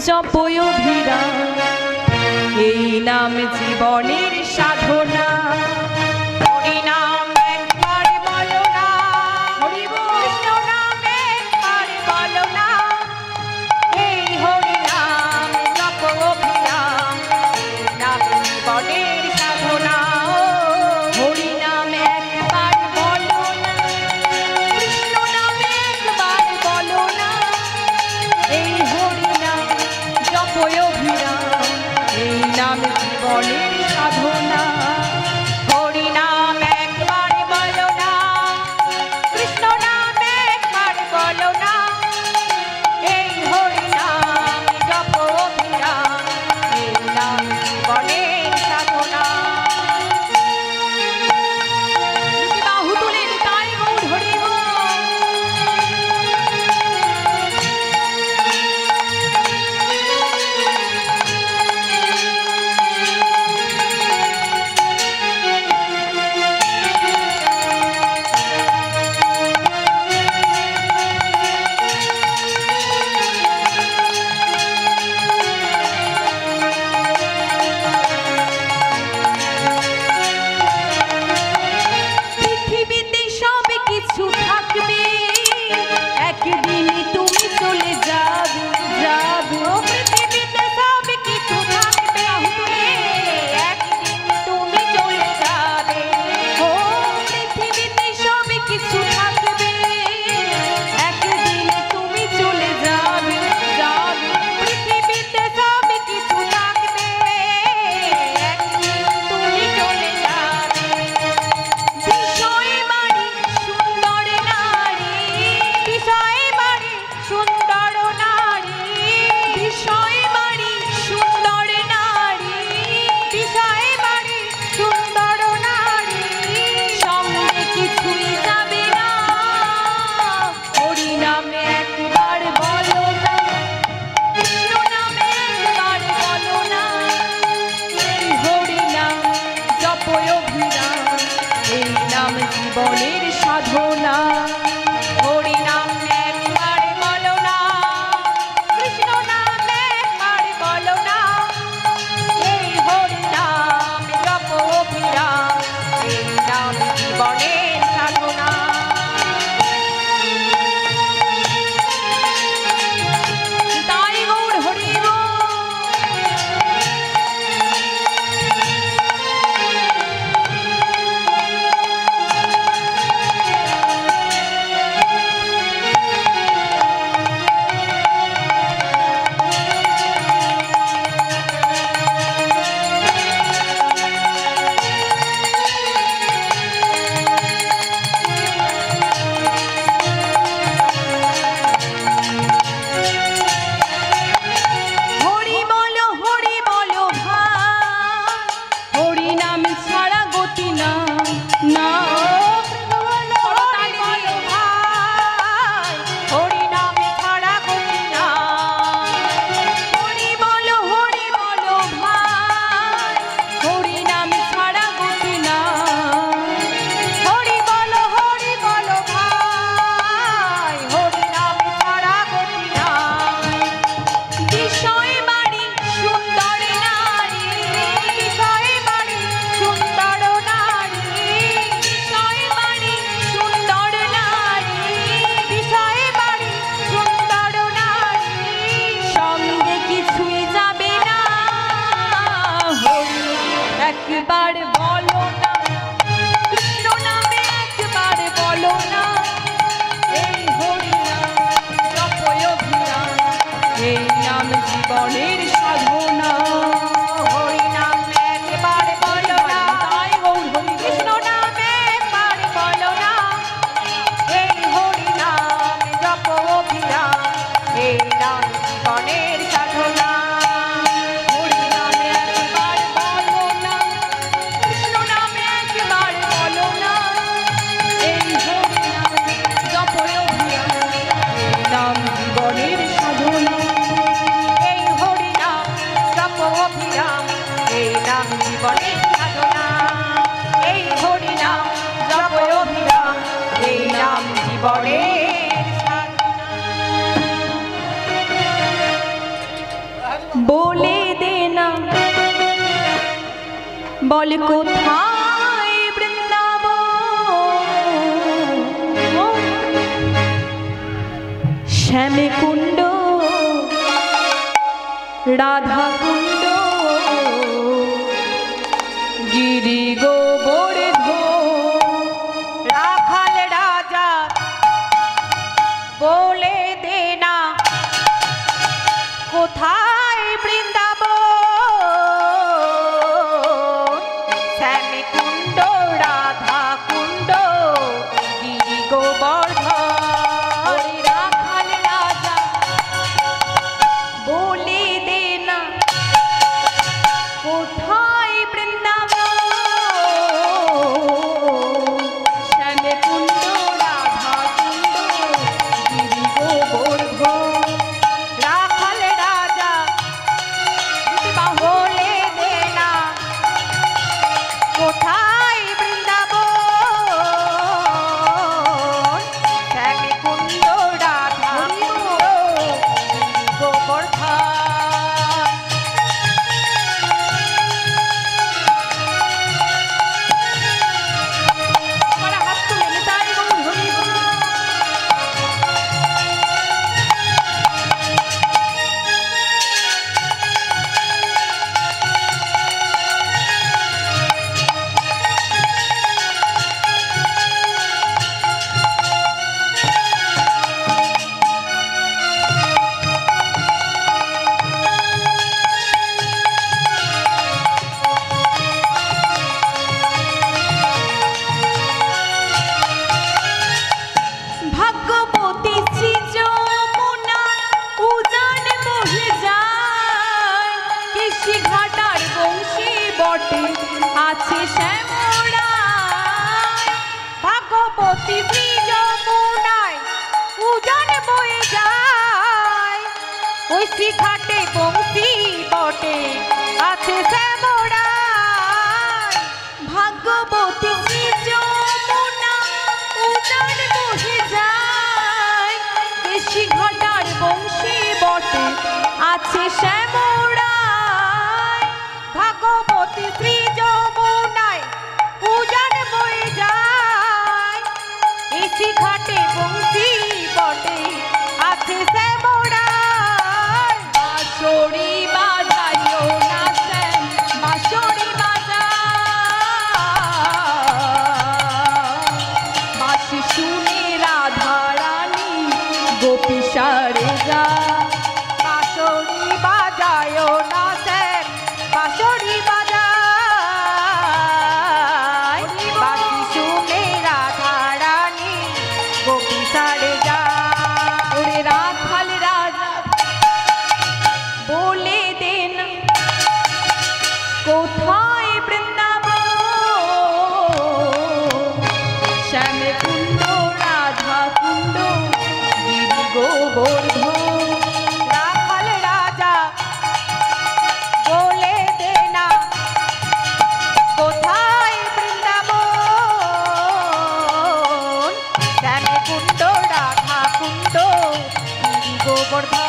জপয় অভিরাম এই নাম জীবনের সাধনা। জীবনের সাধনা। হরি নাম একবার বলো না, কৃষ্ণ নাম একবার বলো না, এই হরি নাম জপ অভিরাম, এই নাম জীবনের সাধনা। তাই গৌর হরি একবার বলো না, কৃষ্ণ নামে একবার বলো না, এই হরি নাম জপ অভিরাম, এই নাম জীবনের সাধনা। হরি নাম একবার বলো না, তাই গৌর হরি কৃষ্ণ নামে একবার বলো না, এই হরি নাম জপ অভিরাম, এই নাম জীবনের সাধনা। জীবনের সাধনা, এই হরি নাম জপ অভিরাম। बोले देना बोल कोथाय वृंदावन श्याम कुंड राधा कुंड गिरी गोवर्धन राखाल राजा बोले देना कोथाय वृंदावन श्याम कुंड राधा कुंड गिरी गोवर्धन राखाल राजा बोले देना कोथाय वृंदावन श्याम कुंड राधा कुंड गिरी गोवर्धन राखाल राजा बोले देना कोथाय वृंदावन श्याम कुंड राधा कुंड गिरी गोवर्धन बड़ा हाथ तुले निताई गौर हरि बोल। ভাগ্যবতী শ্রী যমুনা উজান বহে যায় কৃষি ঘাটার বংশী বটে আছে শ্যামরায় ভাগ্যবতী শ্রী যমুনায় উজান বয়ে যায় ওই শিখাটে বংশী বটে আছে শ্যামরায় ভাগ্যবতী শ্রী যমুনা উজান বহে যায় কৃষি ঘাটার বংশী বটে আছে শ্যামরায় ভাগবতী শ্রী যমুনায় উজান বয়ে যায় কৃষি ঘাটে বংশী বটে আছে শ্যামরায় বাঁশরি বাজাইও না শ্যাম বাঁশরি বাঁশি শুনে রাধা রানী গোপী সারে যা বাঁশরি বাজায়ও না শ্যাম বাঁশরি বাজায় বাঁশি শুনে রাধা রানী গোপী সারে যা ওরে রাখাল রাজা बोले देना कोथाय वृंदावन श्याम कुंड राधा कुंड गिरी गोवर्धन राखाल राजा बोले देना कोथाय वृंदावन श्याम कुंड राधा कुंड गिरी गोवर्धन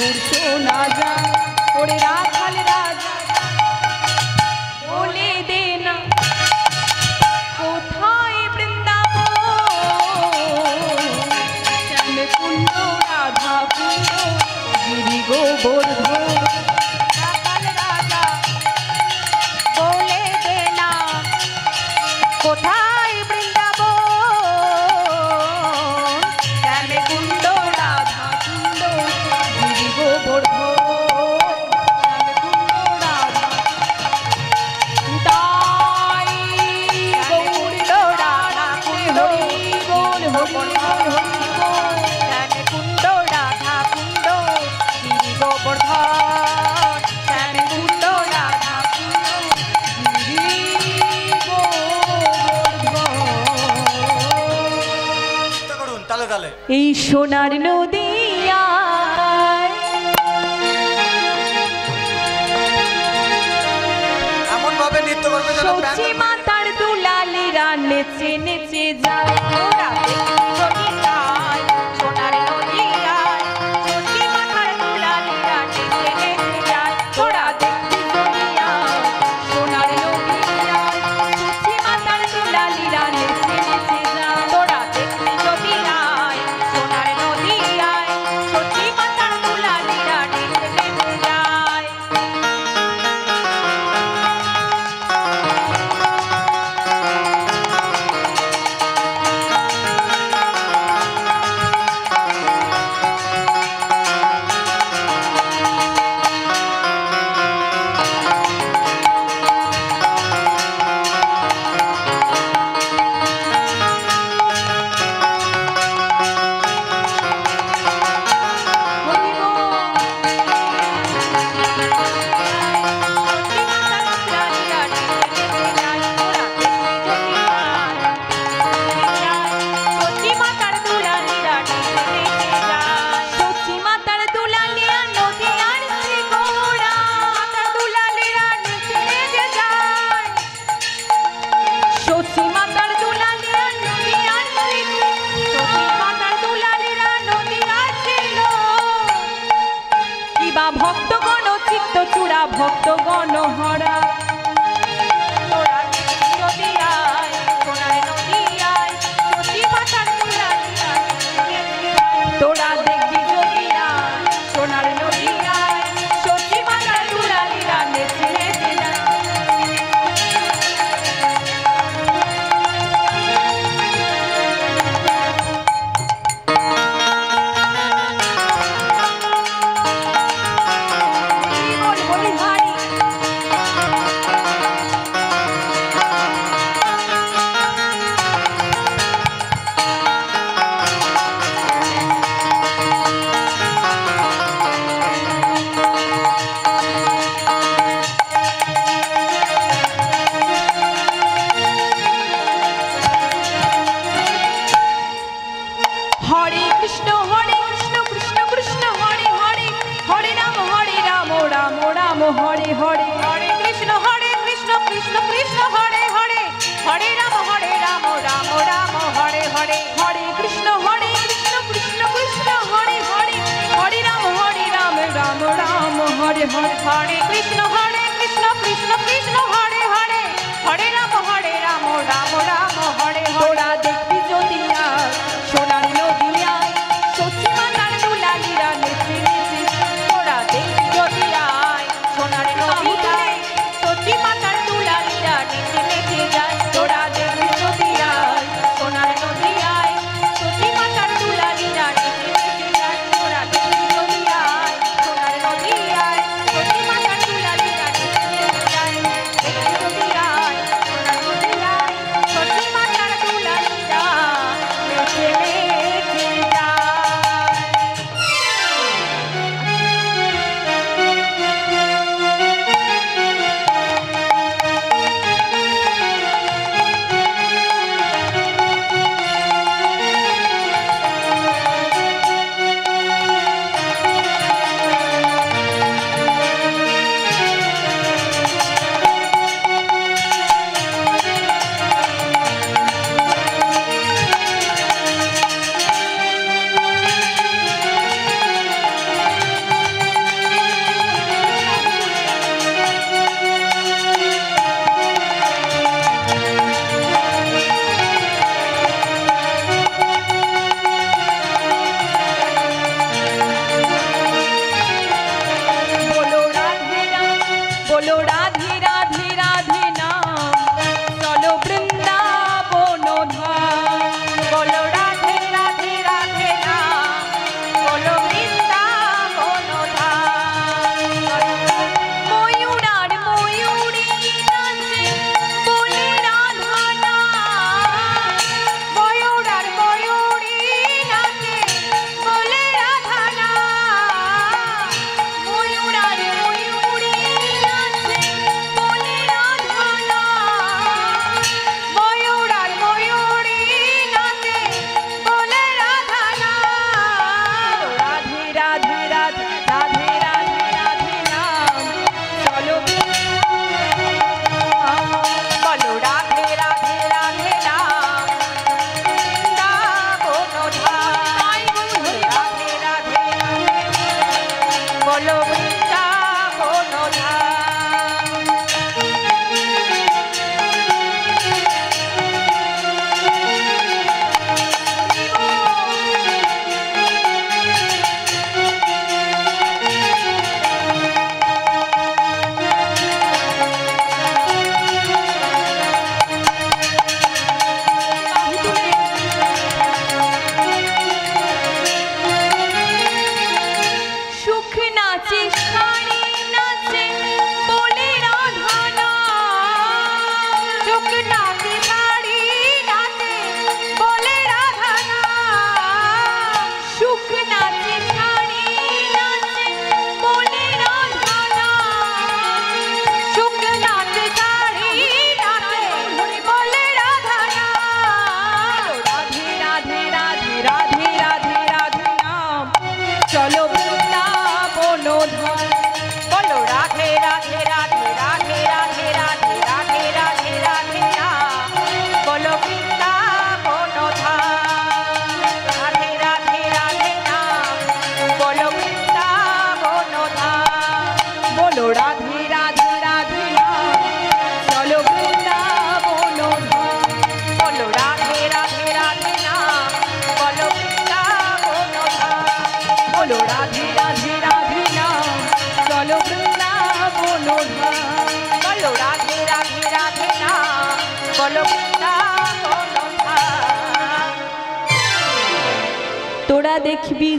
মধুর শোনা যায় ওরে রাখাল রাজা বলে দে না কোথায় বৃন্দাবন শ্যাম কুণ্ড রাধা কুণ্ড গিরি গোবর্ধন রাখাল রাজা বলে দে না কোথায় বৃন্দাবন শ্যাম কুণ্ড রাধা কুণ্ড গিরি গোবর্ধন শ্যাম কুণ্ড রাধা তাই গৌর রাধা কুণ্ড হরি বল হরি বল হরি বল শ্যাম কুণ্ড রাধা কুণ্ড গিরি গোবর্ধন শ্যাম কুণ্ড রাধা কুণ্ড গিরি গোবর্ধন। তালে তালে এই সোনার নদিয়ায় এমন ভাবে নৃত্য করবে যেন সচি মাতার দুলালিরা নেচে নেচে যায় ওরা দেখতে যদি যায় সোনার নদিয়ায় সচি মাতার দুলালিরা নেচে নেচে যায় ওরা দেখতে যদি যায় সোনার নদিয়ায় সচি মাতার দুলালিরা নেচে নেচে যায় ওরা দেখতে যদি যায় সোনার নদিয়ায় সচি মাতার দুলালিরা নেচে নেচে যায়। ভক্তগণ চিত্ত চূড়া ভক্তগণ হরা তোরা দেখি যদি আয় সোনার নদিয়ায় সচি মাতার দুলালিরা তোরা দেখি যদি আয় সোনার নদিয়ায় সচি মাতার দুলালিরা নেচে নেচে যায়। বলি ভাই হরে কৃষ্ণ কৃষ্ণ কৃষ্ণ হরে হরে হরে রাম রাম রাম হরে হরে হরে কৃষ্ণ কৃষ্ণ কৃষ্ণ হরে হরে হরে রাম রাম রাম হরে হরে হরে কৃষ্ণ কৃষ্ণ কৃষ্ণ হরে হরে হরে রাম রাম রাম হরে হরে হরে কৃষ্ণ কৃষ্ণ কৃষ্ণ হরে হরে হরে রাম রাম রাম হরে তোরা দেখবি যদি আয় সোনার নদিয়ায় সচি মাতার দুলালিরা নেচে নেচে তোরা দেখবি যদি আয় সোনার নদিয়ায় সচি মাতার দুলালিরা নেচে নেচে যায় তোরা দেখবি যদি আয় সোনার নদিয়ায় সচি মাতার দুলালিরা নেচে নেচে যায় তোরা দেখবি যদি আয় সোনার নদিয়ায় সচি মাতার দুলালিরা নেচে নেচে যায়। বলো বৃন্দাবন ধাম। সুখ নাচে শাড়ি নাচে বলে রাধা নাম। সুখ নাচে শাড়ি নাচে বলে রাধা নাম। সুখ নাচে শাড়ি নাচে বলে রাধা নাম। সুখ নাচে শাড়ি নাচে বলে রাধা নাম। রাধে রাধে রাধে রাধে রাধে রাধে নাম চলো বৃন্দাবন ধাম। বলো রাধে রাধে রাধে রাধে রাধে রাধে রাধে রাধে রাধে নাম বলো বৃন্দাবন ধাম। রাধে রাধে রাধে নাম বলো বৃন্দাবন ধাম। বলো রাধে রাধে রাধে নাম চলো বৃন্দাবন ধাম। বলো রাধে রাধে রাধে নাম বলো বৃন্দাবন ধাম। বলো রাধে রাধে রাধে নাম চলো বৃন্দাবন ধাম। বলো রাধে রাধে রাধে নাম বলো বৃন্দাবন ধাম। তোরা দেখবি